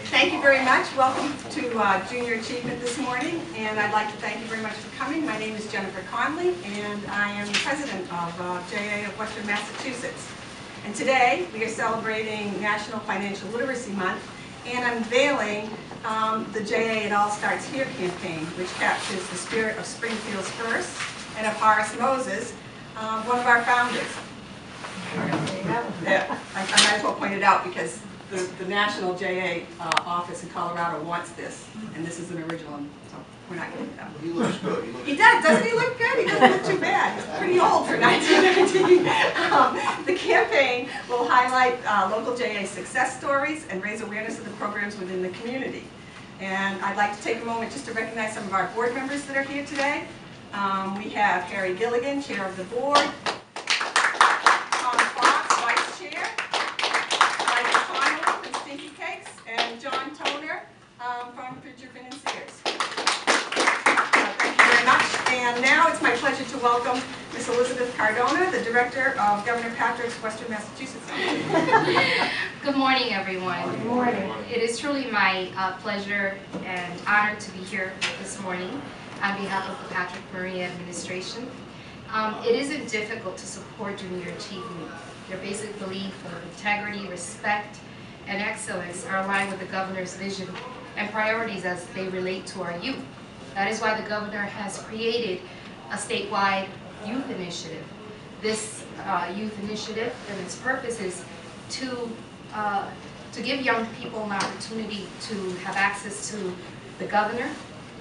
Thank you very much. Welcome to Junior Achievement this morning, and I'd like to thank you very much for coming. My name is Jennifer Conley, and I am the president of JA of Western Massachusetts. And today we are celebrating National Financial Literacy Month and unveiling the JA It All Starts Here campaign, which captures the spirit of Springfield's first and of Horace Moses, one of our founders. Yeah, I might as well point it out because the National JA office in Colorado wants this, and this is an original one, so we're not going to do that. He looks good. He does. Doesn't he look good? He doesn't look too bad. He's pretty old for 1919. The campaign will highlight local JA success stories and raise awareness of the programs within the community. And I'd like to take a moment just to recognize some of our board members that are here today. We have Harry Gilligan, chair of the board. John Toner from Future Financiers. Thank you very much. And now it's my pleasure to welcome Ms. Elizabeth Cardona, the Director of Governor Patrick's Western Massachusetts Office. Good morning, everyone. Good morning. It is truly my pleasure and honor to be here this morning on behalf of the Patrick Murray administration. It isn't difficult to support junior achievement. Their basic belief of integrity, respect, and excellence are aligned with the governor's vision and priorities as they relate to our youth. That is why the governor has created a statewide youth initiative. This youth initiative and its purpose is to give young people an opportunity to have access to the governor,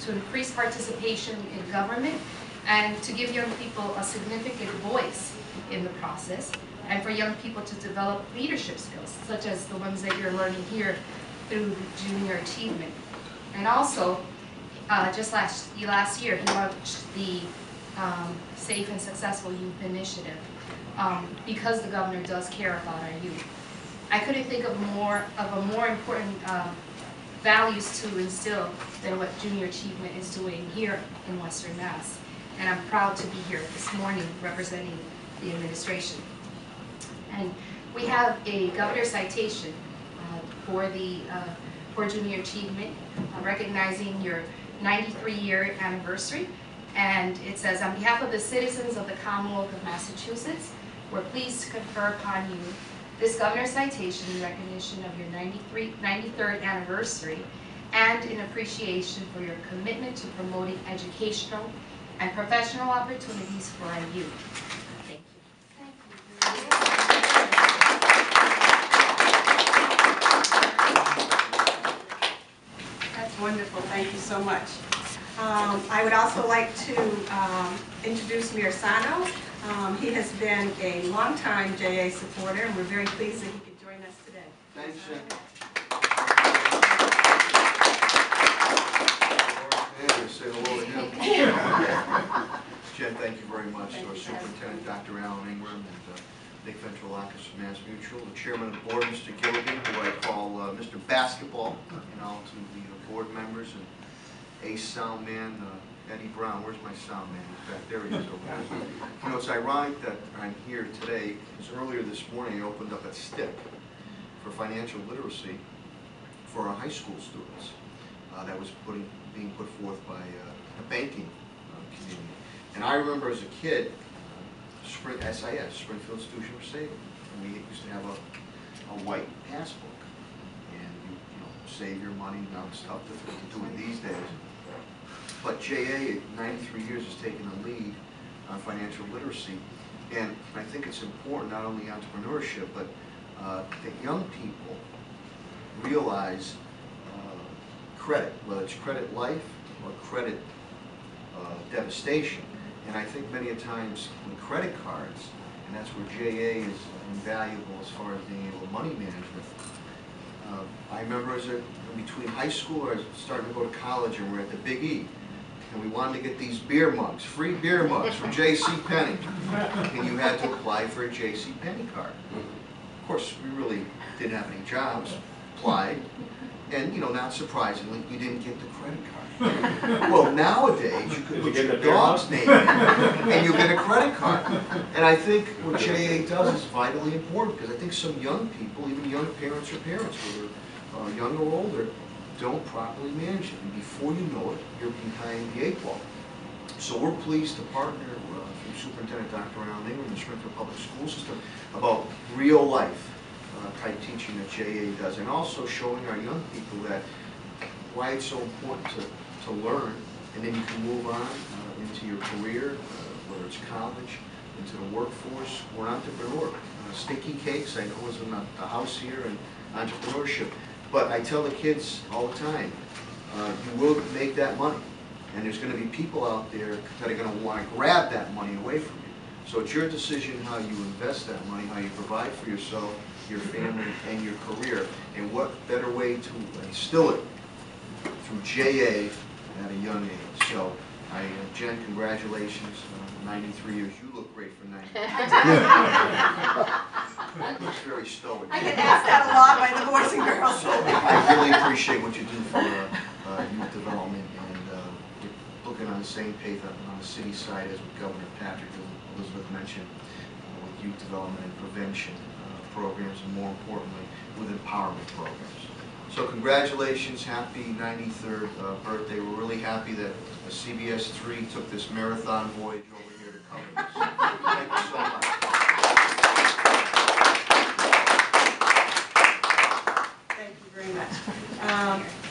to increase participation in government, and to give young people a significant voice in the process, and for young people to develop leadership skills, such as the ones that you're learning here through Junior Achievement. And also, just last year, he launched the Safe and Successful Youth Initiative, because the governor does care about our youth. I couldn't think of a more important values to instill than what Junior Achievement is doing here in Western Mass. And I'm proud to be here this morning representing the administration. And we have a governor's citation for Junior Achievement, recognizing your 93-year anniversary. And it says, on behalf of the citizens of the Commonwealth of Massachusetts, we're pleased to confer upon you this governor's citation in recognition of your 93rd anniversary and in appreciation for your commitment to promoting educational and professional opportunities for our youth. Thank you. That's wonderful. Thank you so much. I would also like to introduce Mayor Sano. He has been a longtime JA supporter, and we're very pleased that he could join us today. Thanks, Jen. Say hello to him. Jen, thank you very much. To our Superintendent, Dr. Alan Ingram, and Nick Ventralakis from Mass Mutual, the Chairman of the Board, Mr. Gilligan, who I call Mr. Basketball, to the board members, and ace sound man, Eddie Brown. Where's my sound man? He's back there. He is over there. You know, it's ironic that I'm here today because earlier this morning I opened up a stick for financial literacy for our high school students. That was being put forth by a banking community. And I remember as a kid, SIS, Springfield Institution for Saving. And we used to have a white passbook. And you know, save your money. Now it's tough to do it these days. But JA at 93 years has taken a lead on financial literacy. And I think it's important, not only entrepreneurship, but that young people realize credit, whether it's credit life or credit devastation. And I think many a times with credit cards, and that's where JA is invaluable as far as being able to money management. I remember between high school or starting to go to college, and we're at the Big E, and we wanted to get these beer mugs, free beer mugs from JCPenney, and you had to apply for a JCPenney card. Of course, we really didn't have any jobs, applied, and you know, not surprisingly, you didn't get the credit card. Well, nowadays, you could put your dog's name in, and you'll get a credit card. And I think what JA does is vitally important, because I think some young people, even young parents or parents, whether young or older, don't properly manage it. And before you know it, you're behind the 8 ball. So we're pleased to partner through Superintendent Dr. Alan Ingram and the Springfield Public School System about real life type teaching that JA does, and also showing our young people that why it's so important to learn, and then you can move on into your career, whether it's college, into the workforce, or an entrepreneur. Sticky cakes, I know, is in the house here, and entrepreneurship. But I tell the kids all the time, you will make that money. And there's going to be people out there that are going to want to grab that money away from you. So it's your decision how you invest that money, how you provide for yourself, your family, and your career. And what better way to instill it through JA at a young age. So, Jen, congratulations. 93 years. You look great for 93. You look very stoic. I get asked that a lot by the boys and girls. So I really appreciate what you do for youth development, and we're looking on the same page on the city side as with Governor Patrick, as Elizabeth mentioned, with youth development and prevention programs, and more importantly, with empowerment programs. So congratulations, happy 93rd birthday. We're really happy that CBS 3 took this marathon voyage over here to cover this. Thank you so much. Thank you very much.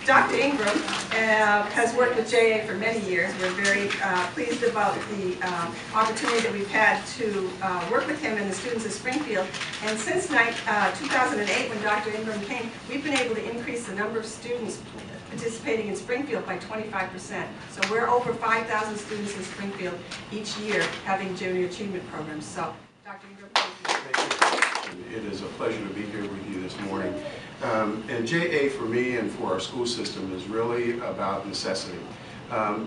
Dr. Ingram has worked with JA for many years. We're very pleased about the opportunity that we've had to work with him and the students of Springfield. And since 2008, when Dr. Ingram came, we've been able to increase the number of students participating in Springfield by 25%. So we're over 5,000 students in Springfield each year having junior achievement programs. So, Dr. Ingram, thank you. It is a pleasure to be here with you this morning. And JA for me and for our school system is really about necessity.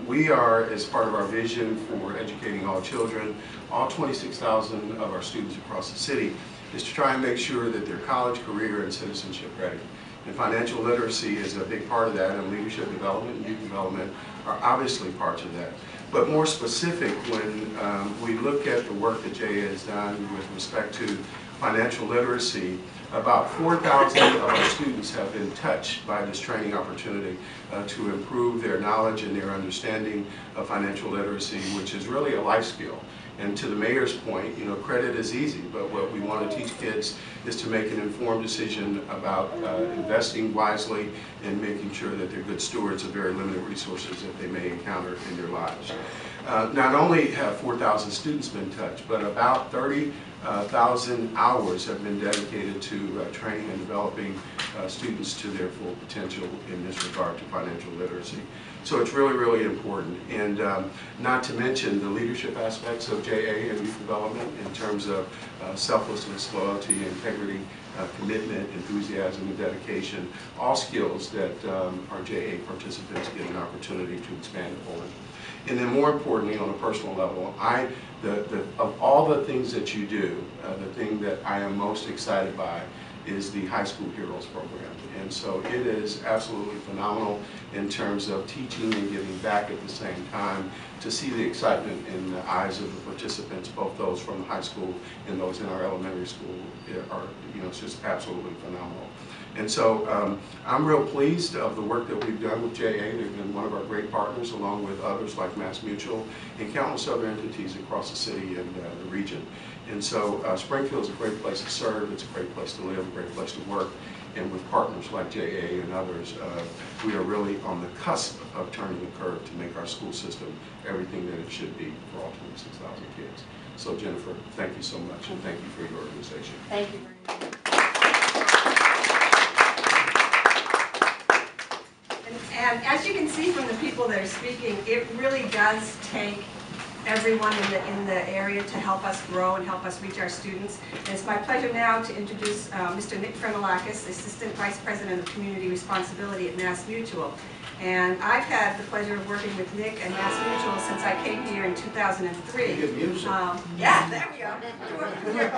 We are, as part of our vision for educating all children, all 26,000 of our students across the city, is to try and make sure that they're college, career, and citizenship ready. And financial literacy is a big part of that, and leadership development and youth development are obviously parts of that. But more specific, when we look at the work that JA has done with respect to financial literacy, about 4,000 of our students have been touched by this training opportunity to improve their knowledge and their understanding of financial literacy, which is really a life skill. And to the mayor's point, you know, credit is easy, but what we want to teach kids is to make an informed decision about investing wisely and making sure that they're good stewards of very limited resources that they may encounter in their lives. Not only have 4,000 students been touched, but about 30,000 hours have been dedicated to training and developing students to their full potential in this regard to financial literacy. So it's really, really important. And not to mention the leadership aspects of JA and youth development in terms of selflessness, loyalty, integrity, commitment, enthusiasm, and dedication, all skills that our JA participants get an opportunity to expand upon. And then more importantly, on a personal level, of all the things that you do, the thing that I am most excited by is the High School Heroes program. And so it is absolutely phenomenal in terms of teaching and giving back at the same time, to see the excitement in the eyes of the participants, both those from the high school and those in our elementary school, are, you know, it's just absolutely phenomenal. And so I'm real pleased of the work that we've done with JA. They've been one of our great partners, along with others like Mass Mutual and countless other entities across the city and the region. And so Springfield is a great place to serve, it's a great place to live, a great place to work. And with partners like JA and others, we are really on the cusp of turning the curve to make our school system everything that it should be for all 26,000 kids. So Jennifer, thank you so much, and thank you for your organization. Thank you very much. And as you can see from the people that are speaking, it really does take everyone in the area to help us grow and help us reach our students. And it's my pleasure now to introduce Mr. Nick Finanical, Assistant Vice President of Community Responsibility at Mass Mutual. And I've had the pleasure of working with Nick and Mass Mutual since I came here in 2003. Good music. Yeah, there we go. Career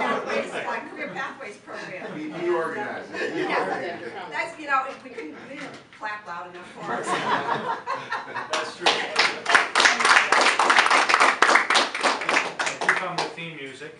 Pathways program. You organized it. Yeah, that's, you know, we didn't clap loud enough for us. That's true. I do come with theme music.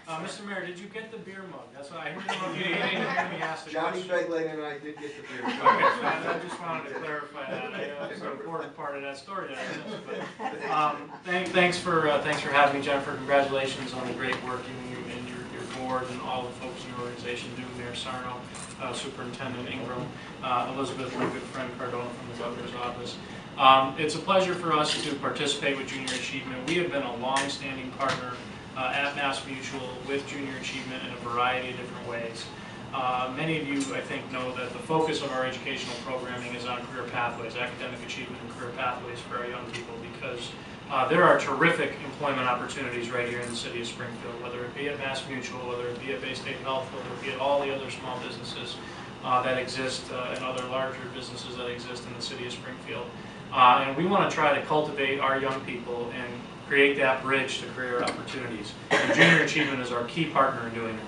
Mr. Mayor, did you get the beer mug? That's what I didn't know if you didn't hear me ask the Johnny Begling and I did get the beer. Okay, so I just wanted to clarify that. It's an important part of that story that I missed. But thanks for having me, Jennifer. Congratulations on the great work you and your board and all the folks in your organization do. Mayor Sarno, Superintendent Ingram, Elizabeth, my good friend Cardona from the governor's office. It's a pleasure for us to participate with Junior Achievement. We have been a long-standing partner at MassMutual with Junior Achievement in a variety of different ways. Many of you, I think, know that the focus of our educational programming is on career pathways, academic achievement and career pathways for our young people, because there are terrific employment opportunities right here in the city of Springfield, whether it be at MassMutual, whether it be at Bay State Health, whether it be at all the other small businesses that exist and other larger businesses that exist in the city of Springfield. And we want to try to cultivate our young people and create that bridge to career opportunities. And Junior Achievement is our key partner in doing that.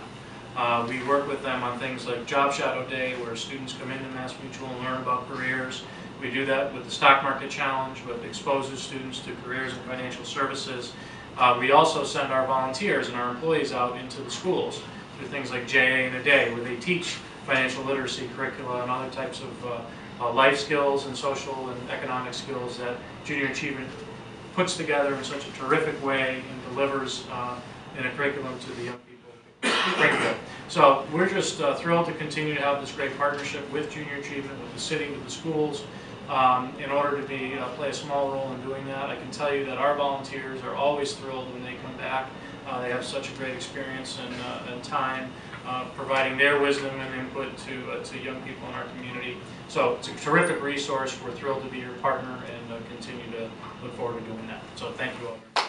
We work with them on things like Job Shadow Day, where students come into MassMutual and learn about careers. We do that with the Stock Market Challenge, which exposes students to careers in financial services. We also send our volunteers and our employees out into the schools through things like JA in a Day, where they teach financial literacy curricula and other types of life skills and social and economic skills that Junior Achievement puts together in such a terrific way and delivers in a curriculum to the young people. So we're just thrilled to continue to have this great partnership with Junior Achievement, with the city, with the schools, in order to play a small role in doing that. I can tell you that our volunteers are always thrilled when they come back. They have such a great experience and time providing their wisdom and input to young people in our community. So it's a terrific resource. We're thrilled to be your partner and continue to look forward to doing that. So thank you all very much.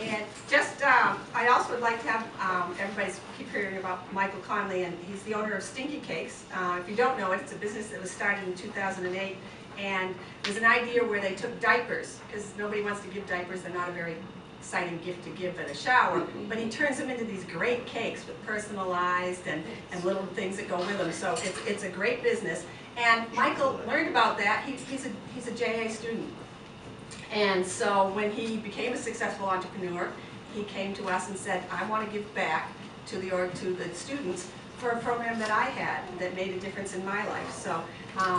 And just, I also would like to have, everybody's keep hearing about Michael Conley, and he's the owner of Stinky Cakes. If you don't know it, it's a business that was started in 2008, and it was an idea where they took diapers, because nobody wants to give diapers, they're not a very exciting gift to give at a shower, but he turns them into these great cakes with personalized and little things that go with them, so it's a great business. And Michael learned about that. He's a JA student. And so when he became a successful entrepreneur, he came to us and said, I want to give back to the students for a program that I had that made a difference in my life. So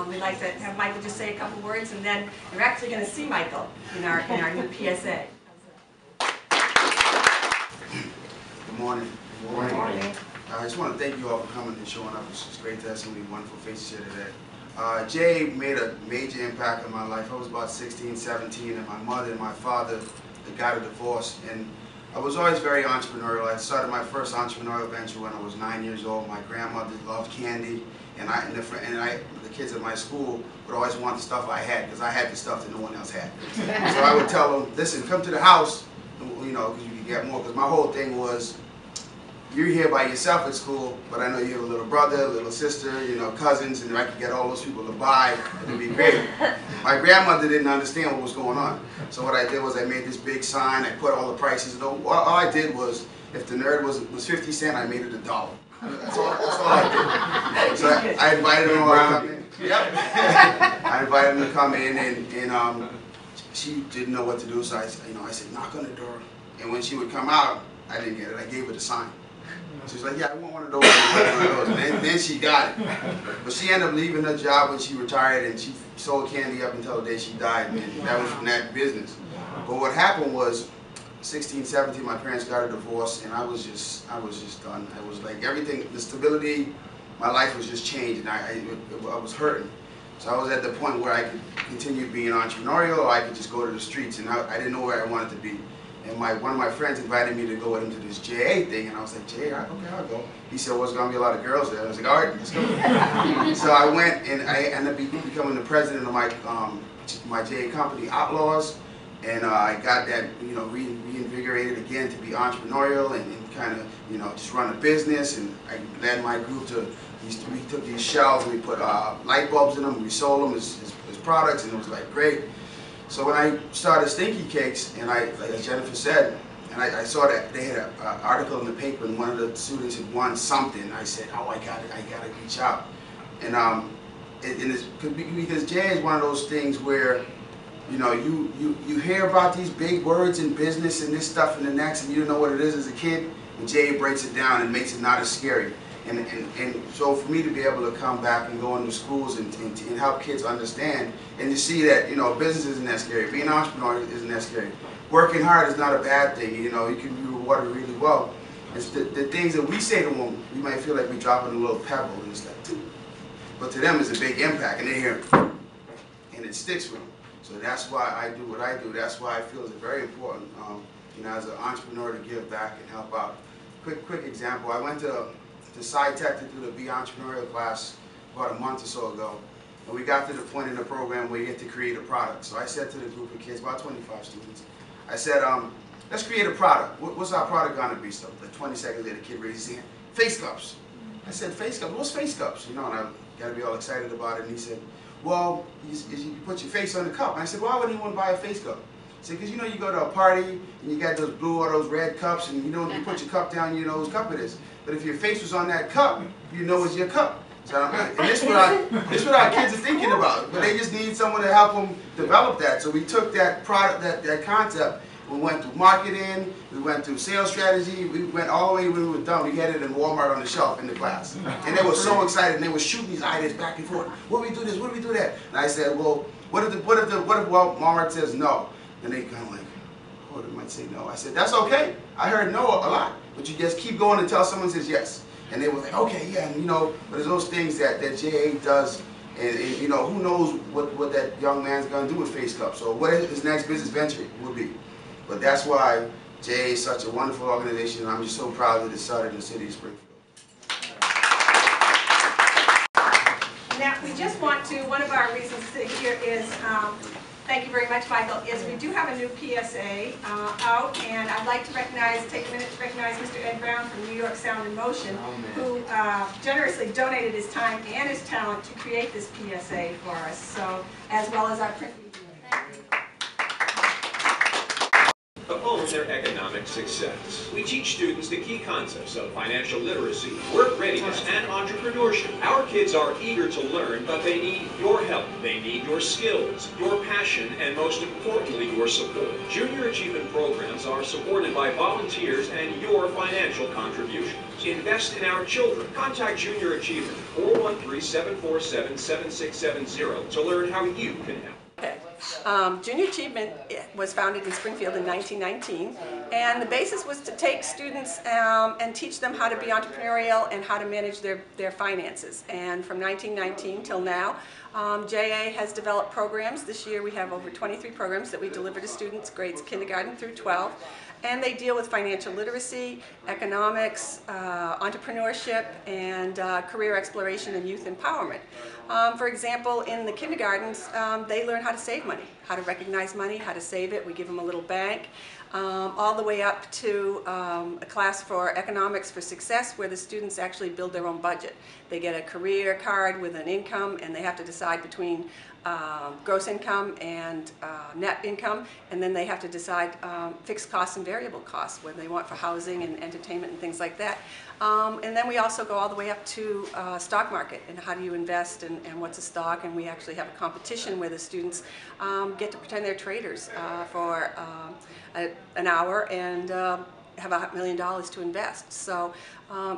we'd like to have Michael just say a couple words, and then you're actually going to see Michael in our new PSA. Good morning. Good morning. I just want to thank you all for coming and showing up. It's great to have so many wonderful faces here today. Jay made a major impact on my life. I was about 16, 17, and my mother and my father got a divorce. And I was always very entrepreneurial. I started my first entrepreneurial venture when I was 9 years old. My grandmother loved candy, and the kids at my school would always want the stuff I had, because I had the stuff that no one else had. So I would tell them, listen, come to the house, you know, because you can get more. Because my whole thing was, you're here by yourself at school, but I know you have a little brother, a little sister, you know, cousins, and I could get all those people to buy, it'd be great. My grandmother didn't understand what was going on. So what I did was I made this big sign, I put all the prices, and all I did was, if the nerd was 50 cents, I made it $1. That's all I did. So I invited them all to come in. Yep. I invited them to come in, and she didn't know what to do, so I said, knock on the door. And when she would come out, I didn't get it, I gave her the sign. She was like, yeah, I want one of those. And then she got it. But she ended up leaving her job when she retired, and she sold candy up until the day she died, and that was from that business. But what happened was, 16, 17, my parents got a divorce, and I was just done. I was like, everything, the stability, my life was just changed, and I was hurting. So I was at the point where I could continue being entrepreneurial, or I could just go to the streets, and I didn't know where I wanted to be. And one of my friends invited me to go with him to this JA thing, and I was like, JA, okay, I'll go. He said, well, there's going to be a lot of girls there. I was like, all right, let's go. So I went, and I ended up becoming the president of my JA company, Outlaws, and I got that, you know, reinvigorated again to be entrepreneurial and kind of, you know, just run a business. And I led my group to, we took these shelves and we put light bulbs in them, we sold them as products, and it was like great. So when I started Stinky Cakes, and as Jennifer said, and I saw that they had an article in the paper, and one of the students had won something. I said, oh, I got to reach out. And it's because Jay is one of those things where, you know, you hear about these big words in business and this stuff and the next, and you don't know what it is as a kid. And JA breaks it down and makes it not as scary. And so for me to be able to come back and go into schools and help kids understand and to see that, you know, business isn't that scary, being an entrepreneur isn't that scary. Working hard is not a bad thing, you know, you can be rewarded really well. It's the things that we say to them, we might feel like we're dropping a little pebble and it's like, but to them it's a big impact and they hear it and it sticks with them. So that's why I do what I do. That's why I feel it's very important, you know, as an entrepreneur to give back and help out. Quick example, I went to SciTech to do the Be Entrepreneurial class about a month or so ago. And we got to the point in the program where you get to create a product. So I said to the group of kids, about 25 students, I said, let's create a product. What's our product gonna be? So like 20 seconds later, the kid raised his hand, face cups. I said, face cups? What's face cups? You know, and I got to be all excited about it. And he said, well, you put your face on the cup. And I said, why would anyone buy a face cup? He said, because you know you go to a party and you got those blue or those red cups and you know you put your cup down, you know whose cup it is. But if your face was on that cup, you know it's your cup. So, and this is what our kids are thinking about. But they just need someone to help them develop that. So we took that product, that concept, we went through marketing, we went through sales strategy, we went all the way when we were done. We had it in Walmart on the shelf in the class. And they were so excited and they were shooting these ideas back and forth. What if we do this? What if we do that? And I said, well, what if Walmart says no? And they kind of like, oh, they might say no. I said, that's okay. I heard no a lot. But you just keep going until someone says yes. And they were like, okay, yeah, and you know, but there's those things that JA does, and you know, who knows what that young man's gonna do with Face Cup. So what his next business venture will be. But that's why JA is such a wonderful organization, and I'm just so proud that it started in the city of Springfield. Now, we just want to, one of our reasons to sit here is, thank you very much, Michael, is we do have a new PSA out, and I'd like to take a minute to recognize Mr. Ed Brown from New York Sound in Motion, who generously donated his time and his talent to create this PSA for us, so, as well as our print media. Own their economic success. We teach students the key concepts of financial literacy, work readiness, and entrepreneurship. Our kids are eager to learn, but they need your help. They need your skills, your passion, and most importantly, your support. Junior Achievement programs are supported by volunteers and your financial contributions. Invest in our children. Contact Junior Achievement 413-747-7670 to learn how you can help. Okay. Junior Achievement was founded in Springfield in 1919, and the basis was to take students and teach them how to be entrepreneurial and how to manage their finances. And from 1919 till now, JA has developed programs. This year we have over 23 programs that we deliver to students, grades kindergarten through 12. And they deal with financial literacy, economics, entrepreneurship, and career exploration and youth empowerment. For example, in the kindergartens, they learn how to save money, how to recognize money, how to save it. We give them a little bank, all the way up to a class for economics for success, where the students actually build their own budget. They get a career card with an income, and they have to decide between gross income and net income, and then they have to decide fixed costs and variable costs, what they want for housing and entertainment and things like that. And then we also go all the way up to stock market and how do you invest and what's a stock, and we actually have a competition where the students get to pretend they're traders for an hour and have $1 million to invest. So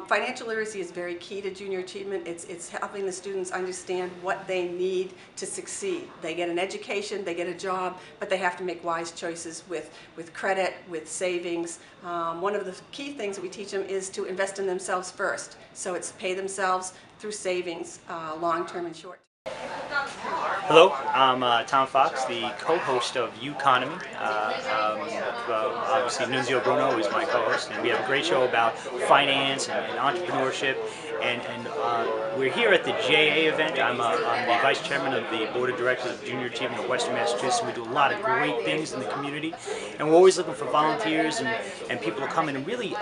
financial literacy is very key to junior achievement. It's helping the students understand what they need to succeed. They get an education, they get a job, but they have to make wise choices with credit, with savings. One of the key things that we teach them is to invest in themselves first. So it's pay themselves through savings, long-term and short-term. Hello, I'm Tom Fox, the co-host of Uconomy. Obviously, Nunzio Bruno is my co-host, and we have a great show about finance and entrepreneurship. And we're here at the JA event. I'm the vice chairman of the board of directors of Junior Achievement of Western Massachusetts. We do a lot of great things in the community, and we're always looking for volunteers and people to come in and really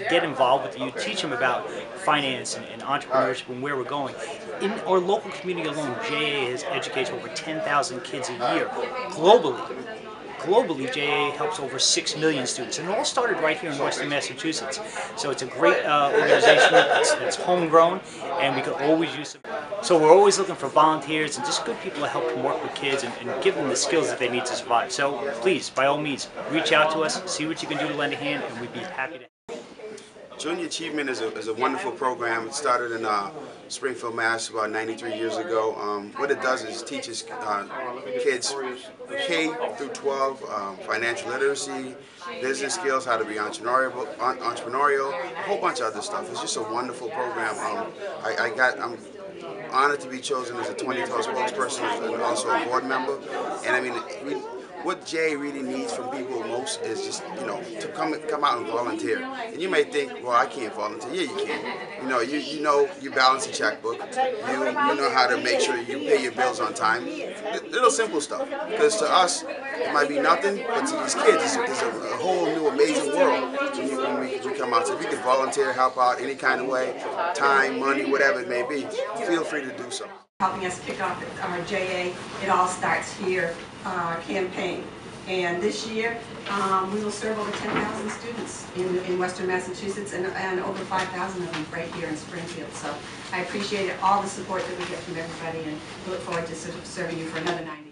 get involved with you, teach them about finance and entrepreneurship and where we're going. In our local community alone, JA has educated over 10,000 kids a year globally. Globally, JA helps over 6 million students, and it all started right here in Western Massachusetts. So it's a great organization that's homegrown, and we could always use it. So we're always looking for volunteers and just good people to help them work with kids and give them the skills that they need to survive. So please, by all means, reach out to us, see what you can do to lend a hand, and we'd be happy to. Junior Achievement is a wonderful program. It started in Springfield, Mass. about 93 years ago. What it does is teaches kids K through 12 financial literacy, business skills, how to be entrepreneurial, a whole bunch of other stuff. It's just a wonderful program. I'm honored to be chosen as a 2012 spokesperson and also a board member. And I mean, what Jay really needs from people most is just, to come out and volunteer. And you may think, well, I can't volunteer. Yeah, you can. You know you balance a checkbook. You know how to make sure you pay your bills on time. Little simple stuff. Because to us, it might be nothing, but to these kids, it's a whole new amazing world when we come out. So if you can volunteer, help out any kind of way, time, money, whatever it may be, feel free to do so. Helping us kick off our JA It All Starts Here campaign. And this year, we will serve over 10,000 students in Western Massachusetts and over 5,000 of them right here in Springfield. So I appreciate all the support that we get from everybody and look forward to serving you for another 9 years.